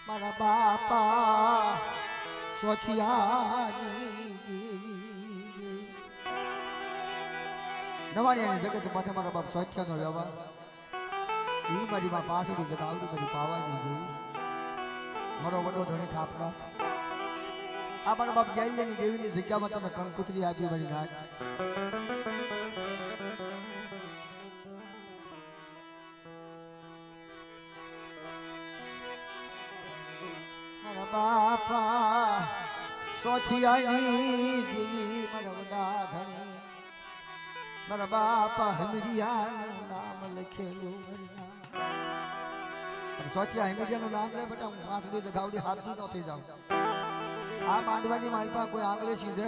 મારા બાપા સોખિયાની નવાણિયાની જગત માથે મારા બાપ સોખિયાનો વ્યવહાર ઈ મારી માં પાસડી જતા આવડી બધી પાવાની દેવી મારો વડો ધણી થાપલા આ મારા બાપ ગેલિયાની દેવીની જગ્યામાં તમે કણકુતરી આપી મારી નાખ બાપા સોખિયાની દેવી મારા વડા ધણી મારા બાપા હમરિયાનું નામ લખેલું સોખિયા હમરિયાનું નામ લે બેટા હું પાંચડી દગાવડી હાથથી ન થઈ જાઉં આ માંડવાની માલપા કોઈ આંગળે સીધે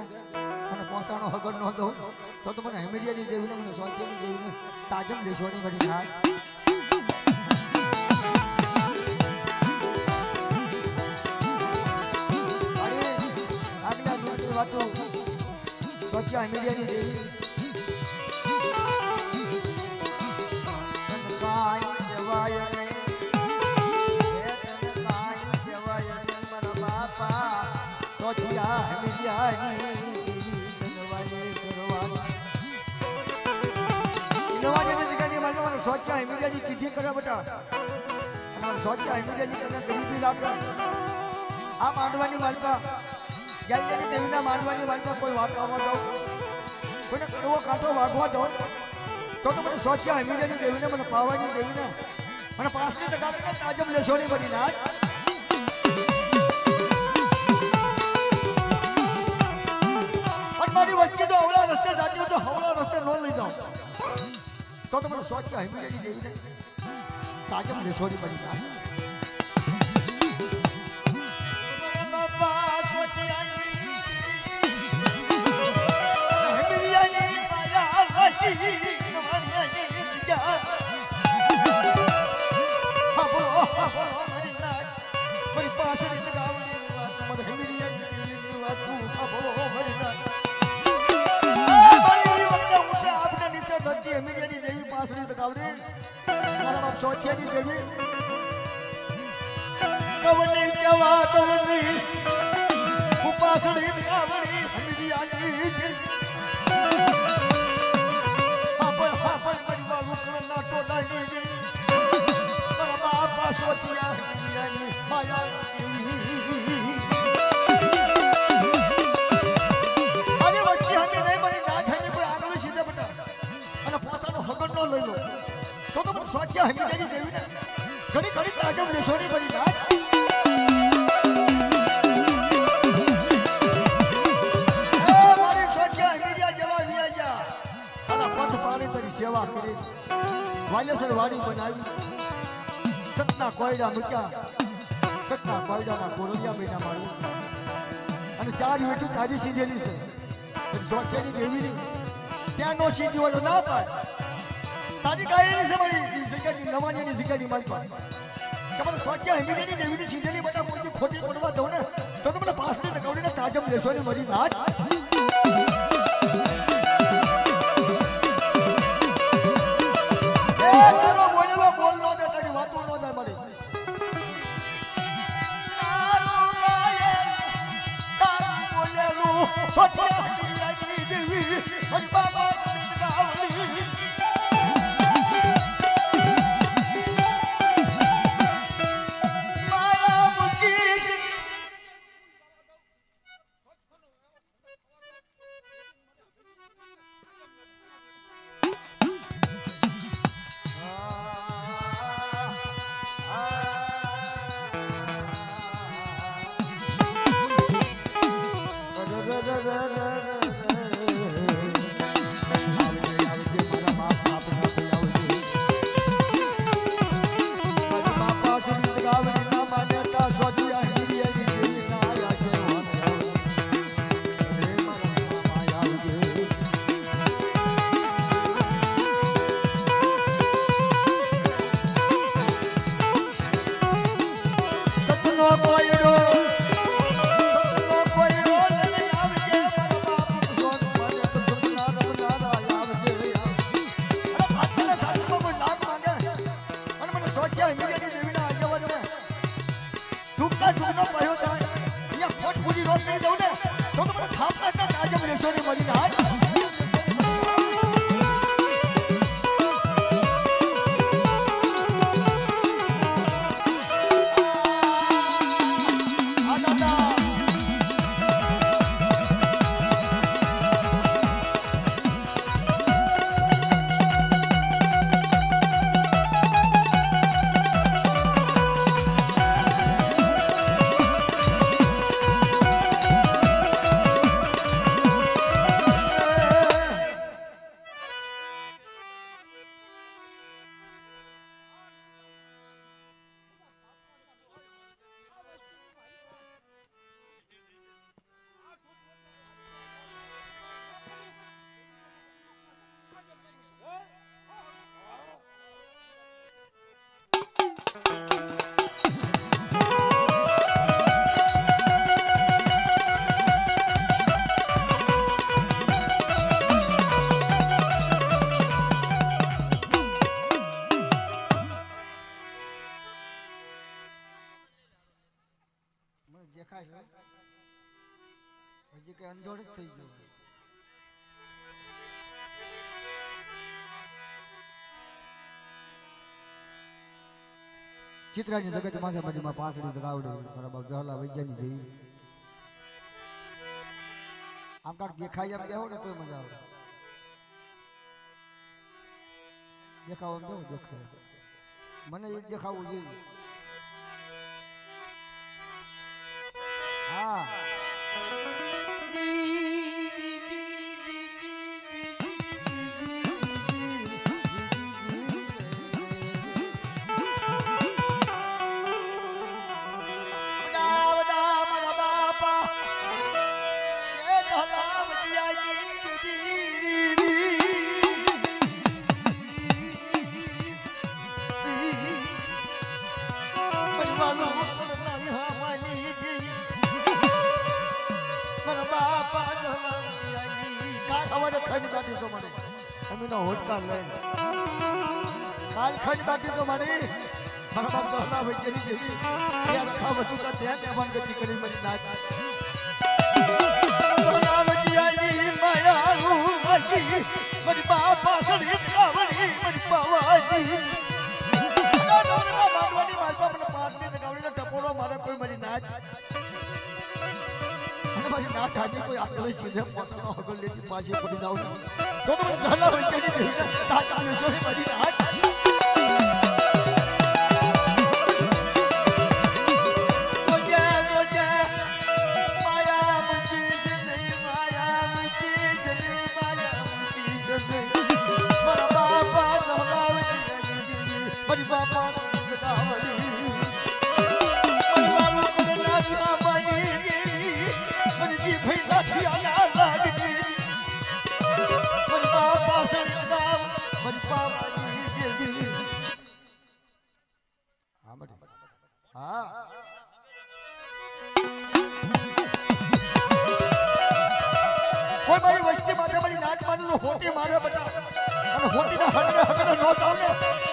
અને પોસાનો હગર ન દઉં તો મને હમરિયાની દેવીને મને સોખિયાની દેવીને તાજમ દેશવાની બની થાય સોખિયા હમરિયાની દેવી કાઈ જવાય ને મારા બાપા સોખિયા હમરિયાની સોખિયા હમરિયાની કીધી કરે બેટા અને સોખિયા હમરિયાની તમને ગરીબી લાગે આ માંડવાની માલકા ગેલરી દેવીના માનવાની વાતમાં કોઈ વાત આવવા દો કોઈને એવો કાંટો વાગવા દો તો મને સોચિયા હમીદેની દેવીને મને પાવાની દેવીને મને 5% તાજમ લેશોની બની નાખ અને મારી વસ્તી તો હવળા રસ્તે જાતી હોય તો હવળા રસ્તે ન લઈ જાઉં તો મને સોચિયા હમીદેની દેવીને તાજમ લેશોની બની નાખ સોખિયાની દેવી કવની કેવા દવની ઉપાસણી ગાવણી હમીરિયાની આપણ પરિવાર રૂકણ ના ટોડાની મારા બાપા સોખિયા હમીરિયાની માયા અને વચ્ચે હમી નહીં મારી ના થાય કોઈ આગળ સીધે બટા અને પોતાનો હગર ન લઈ લો તો મને સોખિયા હમીરિયાની દેવીને ઘણી ઘણી તાજમ લેશોની બની નાખ સેવા કરી વાલેસર વાડી બનાવી સતના કોયડા મૂક્યા સતના કોયડામાં કોરોલિયા મહિના મારી અને 4 વેઠી તાજી સીધેલી છે સોખિયાની દેવીની ત્યાં નો સીધી હોય તો ના પાય તાજી ગાયેલી છે મારી જગ્યાની નવાણીની જગ્યાની મારી પાસે તમારે સોખિયા હમીદેની દેવીની સીધેલી બધા કોઈ ખોટી પડવા દઉં ને તો મને 5 મિનિટ ગવડીને તાજમ લેશોની મરી નાખ દુઃખના સુખનો ભયો થાય અહીંયા ખોટ પૂરી રોજ કરી દઉં ને તો મને થાપના કાજમ લેશો ને મળી હાથ દેખાય છે હજી કઈ અંધોળ જ થઈ ગયો ચિત્રાની જગત માથે મધ્યમાં પાથડી દગાવડે મારા બાપ જહલા વૈજ્ઞાનિક જઈ આમ કાંક દેખાય એમ કહેવો ને તો મજા આવે દેખાવ એમ કેવું દેખાય મને એ દેખાવું જોઈએ હા હોટકા લઈને કાલ ખંડ બાકી તો મારી મારા બાપ દહલા વૈજ્ઞાનિક જેવી યાર ખા બધું કા ધ્યાન એમાં ગતિ કરી મારી નાચ દહલા વૈજ્ઞાનિક માયા માજી મારી બાપા સડી કાવડી મારી પાવાજી ડોરા મારવાની માલપા મને પાટની કાવડીનો ટપોરો મારે કોઈ મારી નાચ અને મારી નાચ આજે કોઈ આકલે સીધે પોસનો હગલ લેતી પાછી પડી જાવ તો મને ધલા હોય કે નહીં તાતા ને સોરી બધી રાત માયા મુજી સે મારા બાપા ધલાવતી મારી બાપા ગદાવડી મારી બાબુ કુદના જામની મારી જી ભઈ લાઠી આલા લાગી કોઈ મારી વસ્તી માથે મારી નાચ માનું હોટી મારે બધા અને હોટીના હગને હગને નો થાવ ને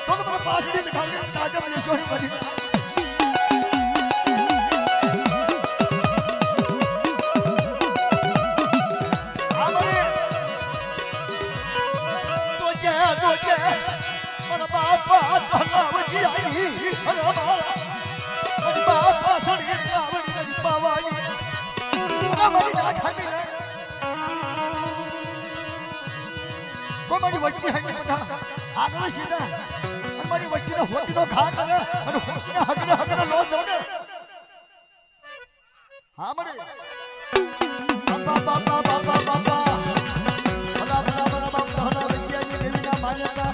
તો મને પાછડી દેખાડે તાજમ લેશોની બધી બાપા તલાવજી આવી હરવા મારી બાપા સડી કાવડી મારી પાવાની મારી ના ખાતી ને કોઈ મારી વચ્ચે હંગી બધા આગળ સીધા અને મારી વચ્ચેનો હોતીનો ઘા કરે અને હોતીના હગને લો જોડે હા મરે બાપા બાપા બાપા બાપા ભલા ભલા ભલા બાપા ભલા વિદ્યાની દેવીના માન્યતા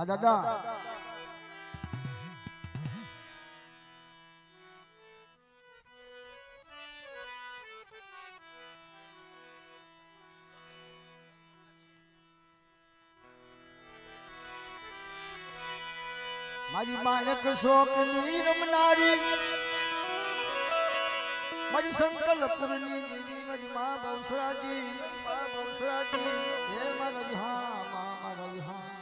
હા દાદા મારી માનક શોકની રમનારી મારી સંકલ્પની દીદી મારી મા બહુસરાજી હે મારી હા મારી હા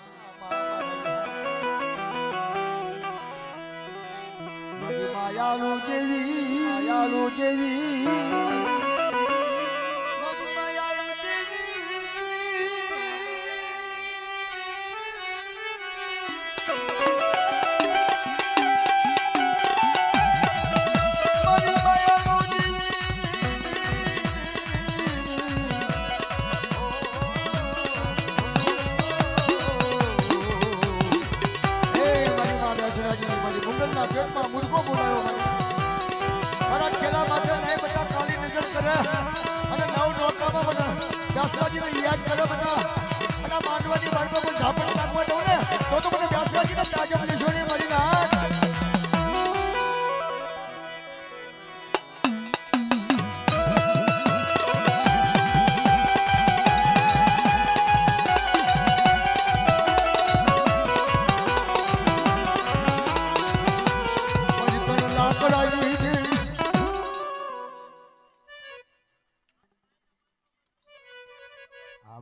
મારી માયાલુ દેવી પેટમાં મુર્ગો બોલાયો મારા ખેલા માટે નહીં બધા કાળી નજર કરે અને નવ નોકામાં બધા વ્યાસરાજીને યાદ કરે બધા અને માંડવાની વાળમાં પણ ઝાપડ નાખવા દઉં ને તો મને વ્યાસરાજીને તાજબ નિશોની મળી ના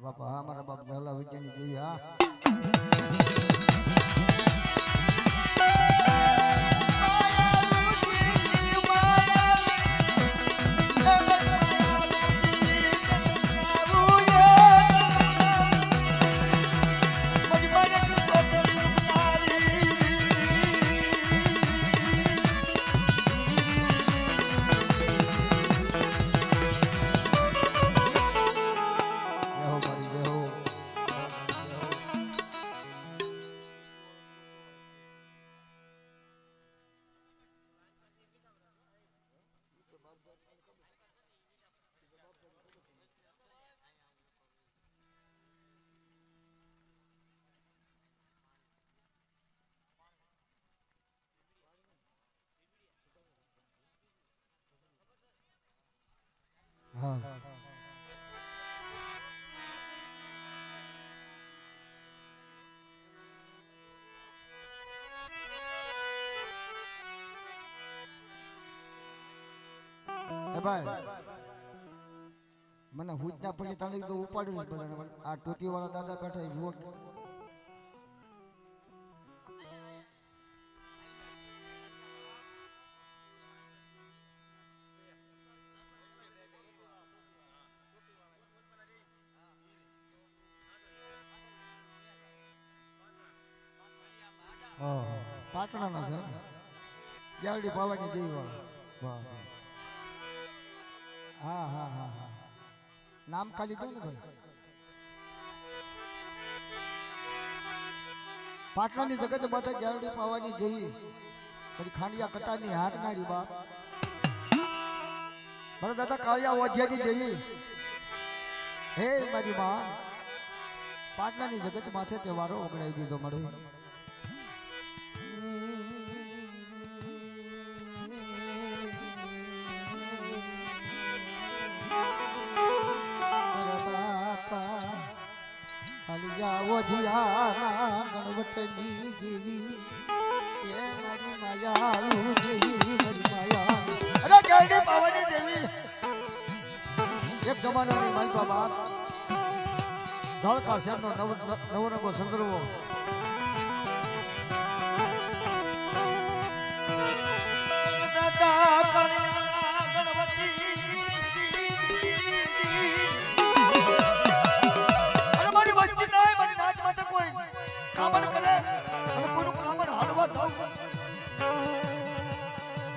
બાપા હા મારા બાપ ઝાલા વિદ્યાની દેવી હા હા ભાઈ મને હુજના પછી તાલી તો ઉપાડ્યું બધાને આ ટોપી વાળા દાદા બેઠા જુઓ પાટણાના છે જાવડી પાવાની દેવી વાળા વાહ હા હા હા હા નામ ખાલી દો ને ભાઈ પાટણાની જગત બધા જાવડી પાવાની દેવી પછી ખાંડિયા કટાની હારનારી બાપ મારા દાદા કાળિયા ઓઢિયાની દેવી હે મારી માં પાટણાની જગત માથે તહેવારો ઓગળાવી દીધો મળે ગણવટની દેવી એ મારી માયાલુ દેવી મારી માયાલુ અરે કેડી પાવાની દેવી એક જમાનાની મારી બાબા ધોળકા શહેરનો નવરંગો સંદર્ભો કામણ કરે અને કોઈનું કામણ હાલવા દઉં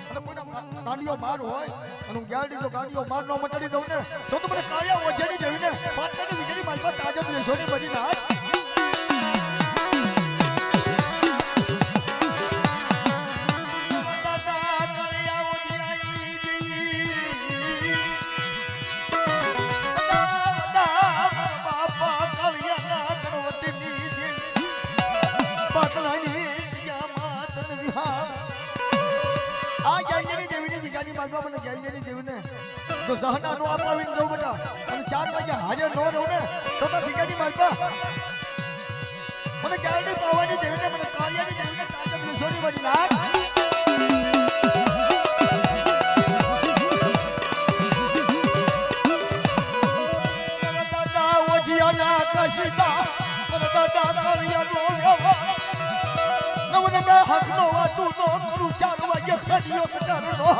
અને કોઈના ગાડીઓ માર હોય અને હું ગાડી જો ગાડીઓ માર ન મટાડી દઉં ને તો મને કાળિયા ઓઢિયાની દેવીને પાટણની વીજળી મારી પાસે તાજબ લેશોની બધી ના માલવા મને ગેલરી દેવું ને તો જહના નો અપાવીને જવું બેટા અને 4 વાગે હાજર નો રહું ને તો ઠીકાની માલવા મને ગેલરી પાવાની દેવું ને મને કાર્યની દેવું ને તાજબ લસોડી વળી નાખ દાદા ઓઢિયાના કશિતા મને દાદા કાર્યનો વ્યવહાર નવને મે હકનો વાતું નો કરું 4 વાગે ફેડિયો કટારો નો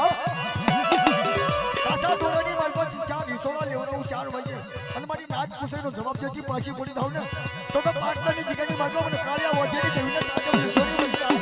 કાકા દોરણી માલ પછી 4 હિસોડા લેવરાવું 4 વાગે અને મારી નાચ પૂછેનો જવાબ દેતી પાછી પડી થાવ ને તો પાટલાની જગ્યાની માગો મને કાળિયા વાગેની દેવીને કાકા છોડી વળતા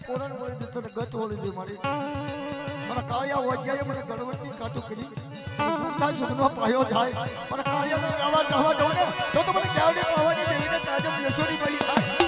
પોરણ બોલી દેતો ને ગત બોલી દે મારી મારા કાળિયા વાગ્યા મને ગણવટની કાટું કરી સુખતા સુખનો પાયો જાય મારા કાળિયાને આવા જવા દઉં ને તો મને ગાવડી પાવાની દેવીને તાજબ લસોડી પડી થાય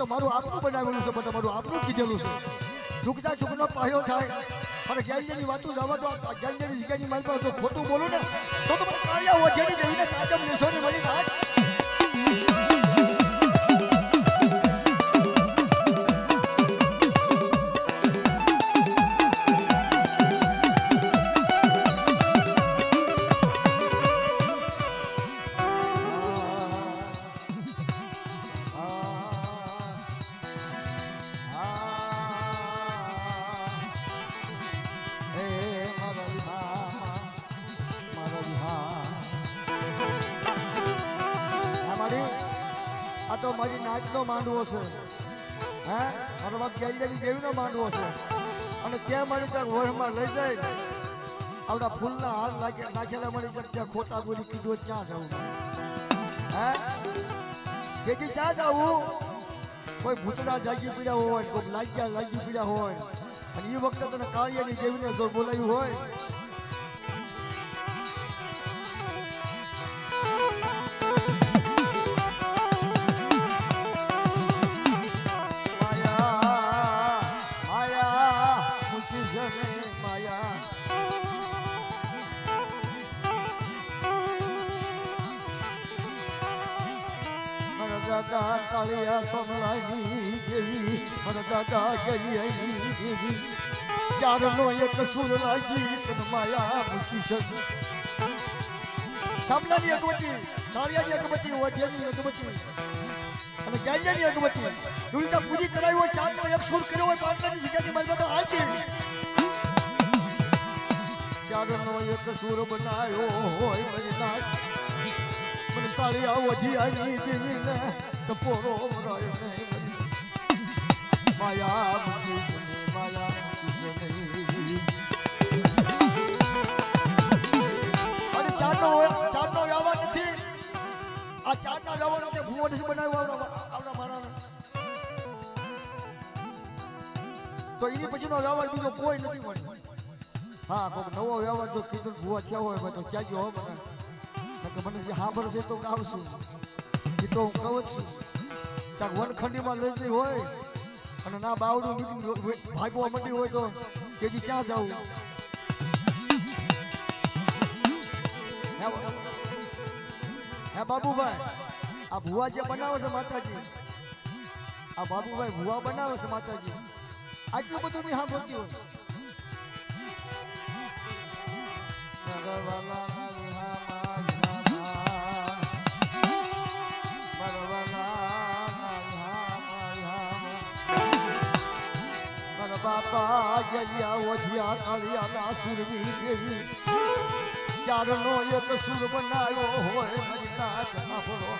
મારું આપનું બનાવેલું છે બધા મારું આપનું કીધેલું છે ઝુકતા ઝુકનો પાયો થાય અને ગેલની વાતો જવા દો ગેલની જગ્યાની માલ પર જો ખોટું બોલું ને તો મને કાળિયા ઓઢેની દેવીને તાજબ લેશોની મળી નાખ તો મારી નાચનો માંડવો છે હે મારો બાપ ગેલરી દેવીનો માંડવો છે અને ત્યાં મારી ત્યાં વરમાં લઈ જાય આવડા ફૂલના હાર નાખેલા મળી જાય ત્યાં ખોટા બોલી કીધું ક્યાં જવું હે કેદી ક્યાં જવું કોઈ ભૂતડા જાગી પીડ્યા હોય કોઈ લાગી પીડ્યા હોય અને એ વખતે તને કાળિયાની દેવીને જો બોલાયું હોય દાદા કાળિયા સોમલાની દેવી મારા દાદા ગલિયાની દેવી ચારનો એક સુર લાગી તન માયા મૂકી શકે સામલાની અગવતી કાળિયાની અગવતી વઢિયાની અગવતી અને ગાંજાની અગવતી દુલતા પૂરી કરાવી હોય ચારનો એક સુર કર્યો હોય પાટલાની જગ્યાની માલમાં તો હાજી ચારનો એક સુર બનાવ્યો હોય મારી નાથ કાળિયા વઢિયાની દેવીને ટપોરો મરાય નહીં માયા મૂકી છે માયા મૂકી છે નહીં અને ચારનો વ્યવહાર નથી આ ચારના વ્યવહાર આપણે ભૂવો નથી બનાવ્યો આવડા મારાને તો એની પછીનો વ્યવહાર બીજો કોઈ નથી મળ્યો હા કોઈ નવો વ્યવહાર જો કીધું ભૂવા થયા હોય તો ક્યાં ગયો મને મને જે સાંભળશે તો આવશું એ તો હું કહું જ છું ચાક વનખંડીમાં લઈ જઈ હોય અને ના બાવડું ભાગવા માંડી હોય તો કેદી ક્યાં જવું હે બાબુભાઈ આ ભુવા જે બનાવે છે માતાજી આ બાબુભાઈ ભુવા બનાવે છે માતાજી આટલું બધું મેં સાંભળતી હોય બાપા ગલિયા વઢિયા કાળિયાના સુરવી દેવી ચારનો એક સુર બનાવ્યો હોય મારી નાથ સાંભળો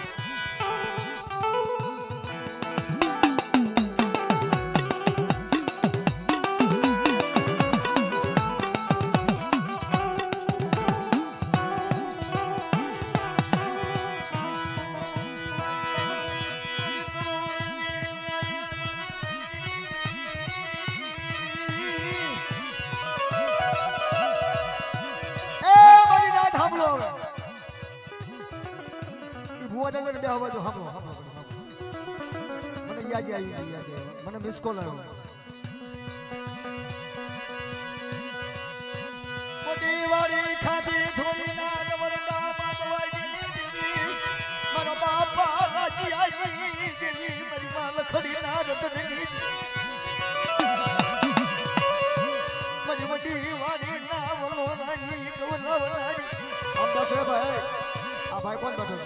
મને યાદ આવી મને મિસ કોલ આવ્યો મોટી વાળી ખાધી થોડી ના વરદા માનવાઈ મારા બાપા રાજી આવી દેવી મારી માં લખડી ના રતની મારી મોટી વાળી ના વલોરાની કવલાવાની આમ છે ભાઈ આ ભાઈ કોણ બેઠો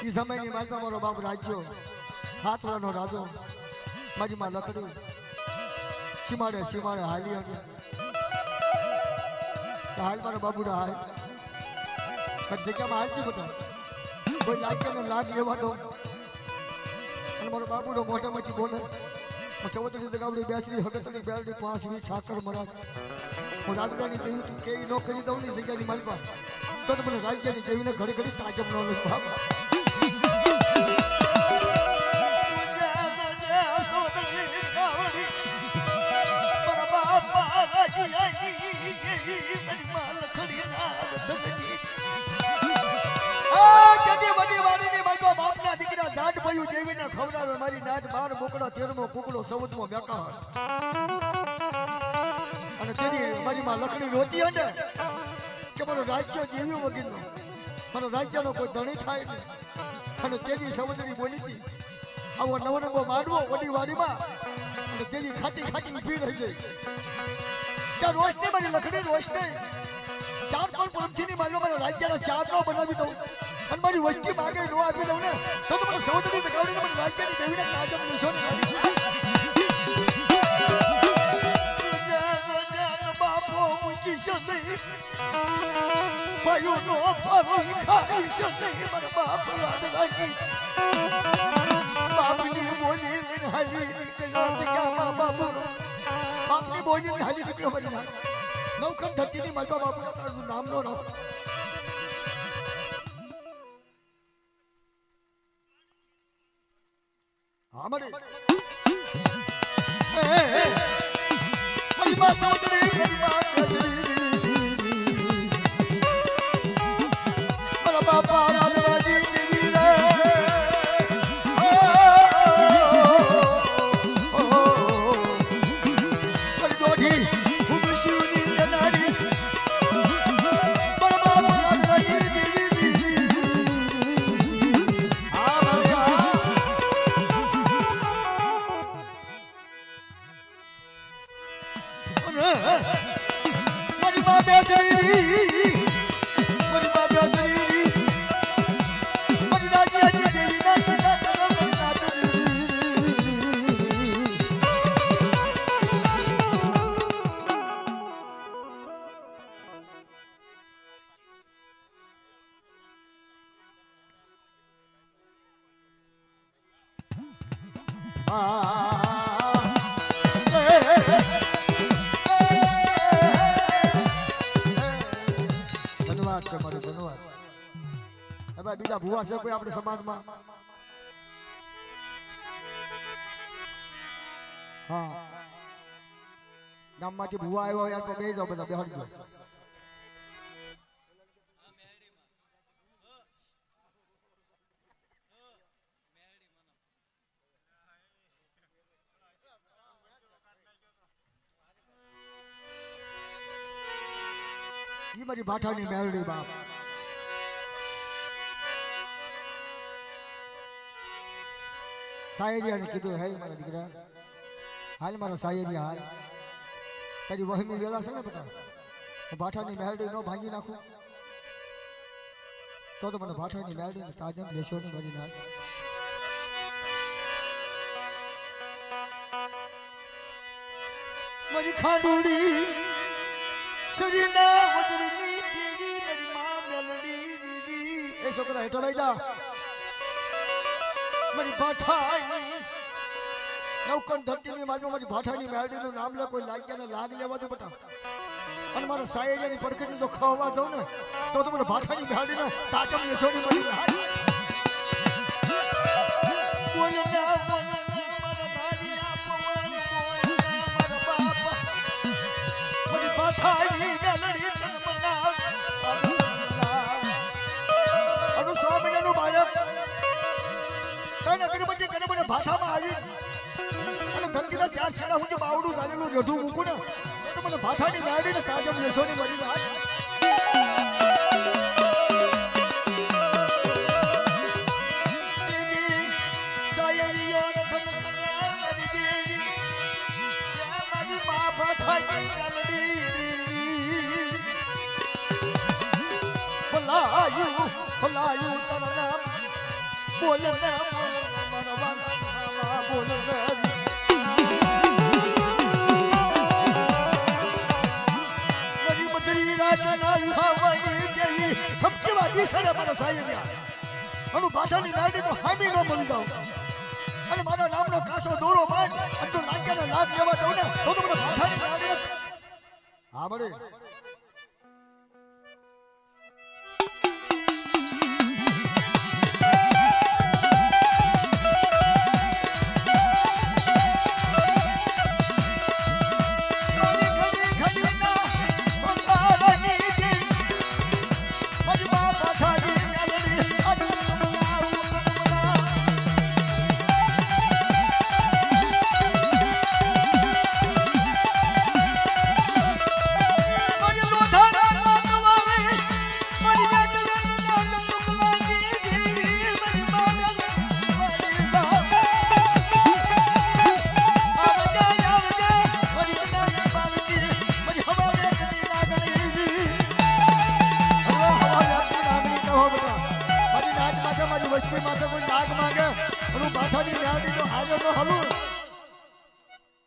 એ સમયની માલમાં મારો બાપ રાજ્યો હાથવાનો રાજો મારી માં લખડ્યું સીમાડે હાલી હતી હાલ મારા બાબુડા હાલ મારી જગ્યામાં હાલતી બધા કોઈ લાગ્યાનો લાભ લેવા દો અને મારો બાબુડો મોઢામાંથી બોલે સવતરી દગાવડી બેસરી હગતની બેલડી 5 ઠાકર મરાજ હું રાજધાની દેવી તું કે નો કરી દઉં ની જગ્યાની માલમાં તો મને રાજ્યની દેવીને ઘડી ઘડી તાજબ ન લો બાબા ખવડાવે મારી નાચ 12 બોકડા 13મો કુકડો 14મો વ્યાકા અને તેની મારી માં લકડી રોતી હે ને કે મારો રાજ્ય જીવ્યો વગીનો મારો રાજ્યનો કોઈ ધણી થાય ને અને તેની સમુદ્રી બોલી હતી આવો નવરંગો માંડવો વડી વાડીમાં અને તેની ખાટી ઊભી રહી ગઈ ત્યાં રોશની મારી લકડી રોશની 4 પરમથી મારો રાજ્યનો ચારનો બનાવી દઉં અને મારી વસ્તી માગે નો આપી દઉં ને તો મને સમુદ્રી દગાવડીને મને રાજ્યની દેવીને તાજબ નીછો ને બાપો મૂકી છે ભાઈઓ નો ફરો ખાઈ છે મારા બાપ રાજ રાખી બાપની બોલી હાલી નીકળ્યો બાપુ બાપની બોલી હાલી દીકરો બની ના નવકમ ધરતીની માલપા બાપુના તારું નામ નો રાખો આમડે મહિમા સોચડી મહિમા કસડી મારા બાપા રાધવાજી જીવી રે મારી દોઢી હું શિવની જનારી મારા બાપા રાધવાજી જીવી મારી મા બેઠી મારી મા બેઠી મારી રાજી દેવી ધન્યવાદ છે મારો ધન્યવાદ હવે બીજા ભુવા છે કોઈ આપણે સમાજમાં હા ગામમાંથી ભુવા આવ્યો યાર તો બેસી જાઓ બધા બેસી જાઓ ઈ મારી ભાઠાની મેલડી બાપ સાયરિયાને કીધું હે મારા દીકરા હાલ મારો સાયરિયા હાલ તારી વહમી વેલા છે ને બધા ભાઠાની મેલડી નો ભાંગી નાખું તો મને ભાઠાની મેલડી તાજમ લેશો ને મારી નાખ મારી ખાડુડી શરીરના વજરની દેવી મારી માં મેલડી દીદી એ છોકરા હેઠળ આવી જા મારી ભાઠાની નવકણ ધરતીની માજમાં મારી ભાઠાની મેલડીનું નામ લે કોઈ લાગ્યાને લાગ લેવા દે બટા અને મારો સાયરિયાની પડખેથી જો ખાવા જાઉં ને તો મને ભાઠાની મેલડીનો તાજમ લેછોડી મળી જાય ભાષામાં આવી અને ધરતીના ચાર છેડા હું બાવડું ચાલેલું રઢું મૂકું ને તો મને ભાષાની મેળવીને તાજમ લેશોની મળી જાય ભલાયું તારા નામ બોલ ભાષાની નાડી તો હામી ન મળી જાઉં અને મારા નામનો કાસો દોરો બાંધ અને તું નાગ્યાનો લાભ લેવા જાઉં ને તો મને ભાષાની નાડી હા મળે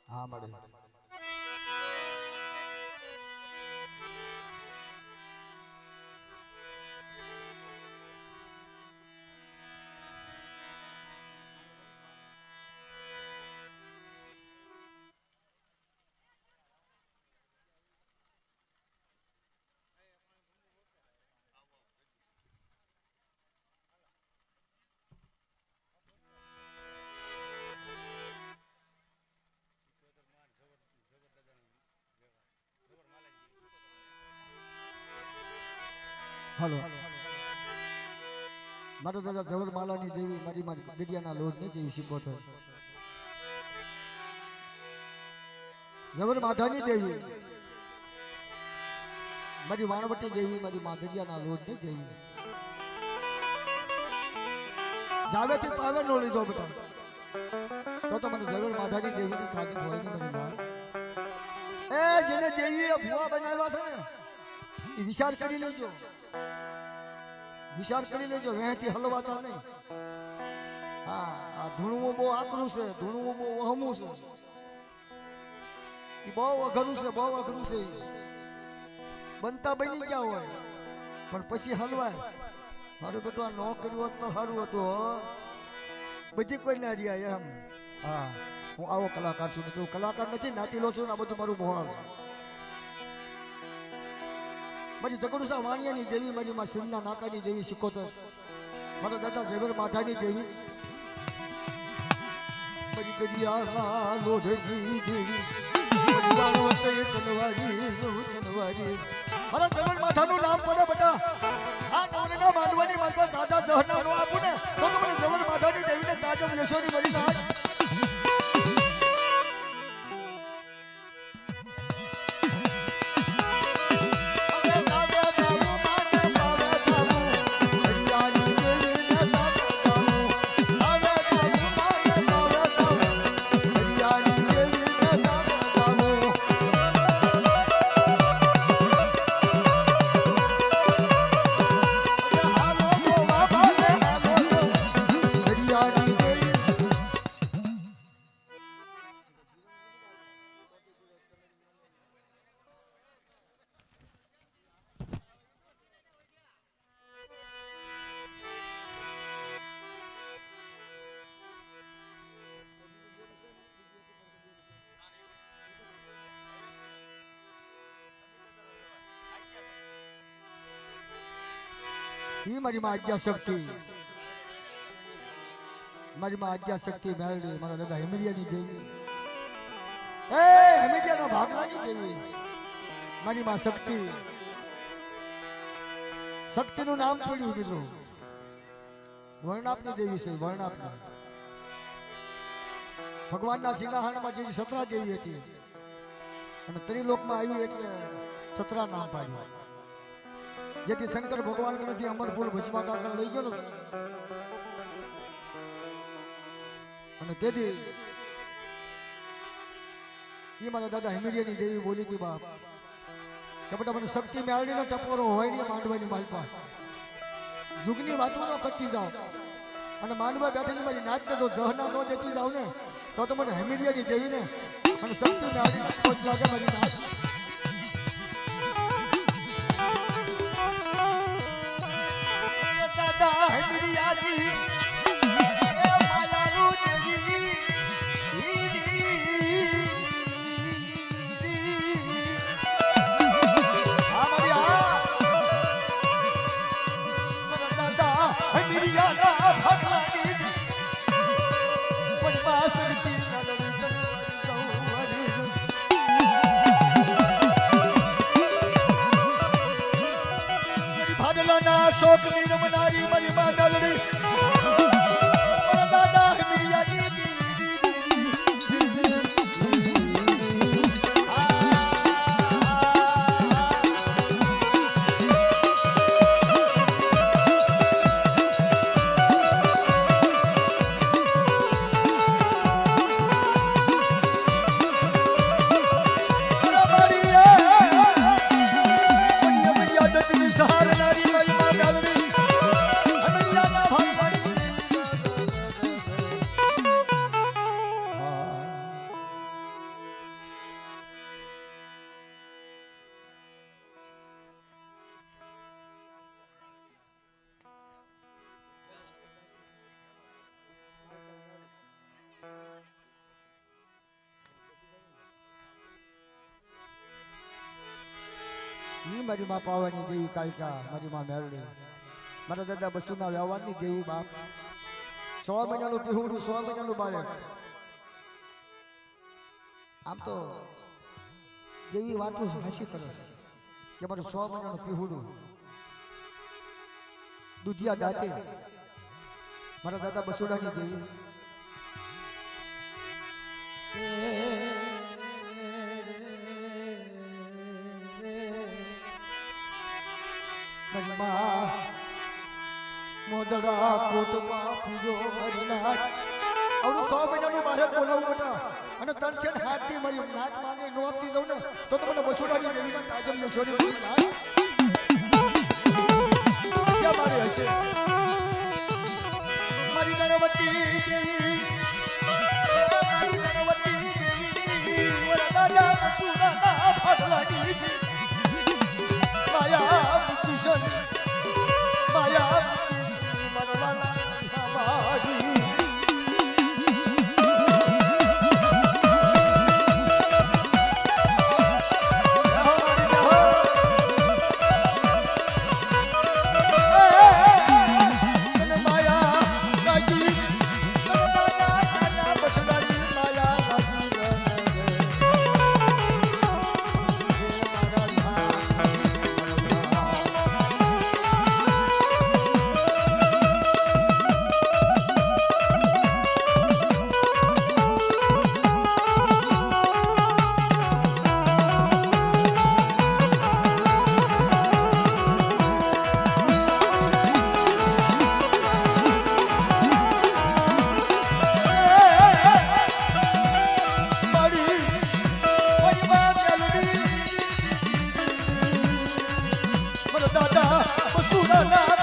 હા મળે હાલો મારા દાદા જવરમાલાની દેવી મારી માં દરિયાના લોટ ને દેવી શીખોતર જવર માધાની દેવી મારી વાણવટી દેવી મારી માં દરિયાના લોટ ને દેવી જાવેથી પાવર નો લીધો બેટા તો મને જવર માધાની દેવીની ખાતર હોય ને મારી માં એ જેને દેવીએ ભુવા બનાવ્યા છે ને એ વિચાર કરી લેજો વહેતી હલવાતા નહીં હા આ ધૂણવું બહુ આકરું છે ધૂણવું બહુ વહમું છે એ બહુ અઘરું છે બનતા બની ગયા હોય પણ પછી હલવાય મારું બેટું આ ન કર્યું હોત તો સારું હતું બધી કોઈ ના રહ્યા એમ હા હું આવો કલાકાર છું મિત્રો કલાકાર નથી નાતીલો છું ને આ બધું મારું મોહાળ છે મારી જગડુસા વાણિયાની દેવી મારી માં સિંહના નાકાની દેવી શીખોતર મારા દાદા ઝવેર માધાની દેવી મારી દરિયા લોઢની દેવી મારા ઝવેર માધાનું નામ પડે બેટા આ નવરના માંડવાની મારફત દાદા દહના નો આપું ને તો મને ઝવેર માધાની દેવીને તાજમ લેશોની મરી ના ये मारी माँ आज्ञा शक्ति मेलडी मारा दादा हेमरिया नी देवी हेमरिया ना भागना नी देवी मारी माँ शक्ति નું નામ પડ્યું મિત્રો વર્ણાપની દેવી છે વર્ણાપની ભગવાનના સિંહાસનમાં જે સતરા દેવી હતી અને ત્રિલોકમાં આવી એટલે સતરા નામ પાડ્યું જેથી શંકર ભગવાન નથી અમરફૂલ ભજમાતા આગળ લઈ ગયો અને તેથી એ મારા દાદા હેમરિયાની દેવી બોલી હતી બાપ કે બેટા મને શક્તિ મેળવીને ટપોરો હોય ને માંડવાની માલપા યુગની વાતો ન કરતી જાઓ અને માંડવા બેઠેલી મારી નાચને તો દહના ન દેતી જાવ ને તો મને હેમરિયાની દેવીને અને શક્તિ મેળવીને લાગે મારી નાચ शोक रमनारी मरी मांडलड़ी दादा मेरी મારી માં પાવાની દેવી કાલિકા મારી માં મેરડી મારા દાદા બસુના વ્યવહારની દેવી બાપ 100 મહિનાનું પીહુડું 100 મહિનાનું બાળક આમ તો દેવી વાતો હાસી કરે કે મારું 100 મહિનાનું પીહુડું દુધિયા દાતે મારા દાદા બસોડાની દેવી મોદડા કોટમાં પૂજો મરીનાથ આવડું 100 મહિનાનું મારે બોલાવું બેટા અને તનસેન હાથથી મારી નાચ માંગે નો આપતી દઉં ને તો મને બસોડાની દેવીના તાજમ ને છોડી હશે મારી હશે મારી ગણવતી દેવી મારી ગણવતી દેવી વરદા બસોડાના ભગવાની માયા બુદ્ધિશન માયા મનવાલા મારી દાદા બસુડા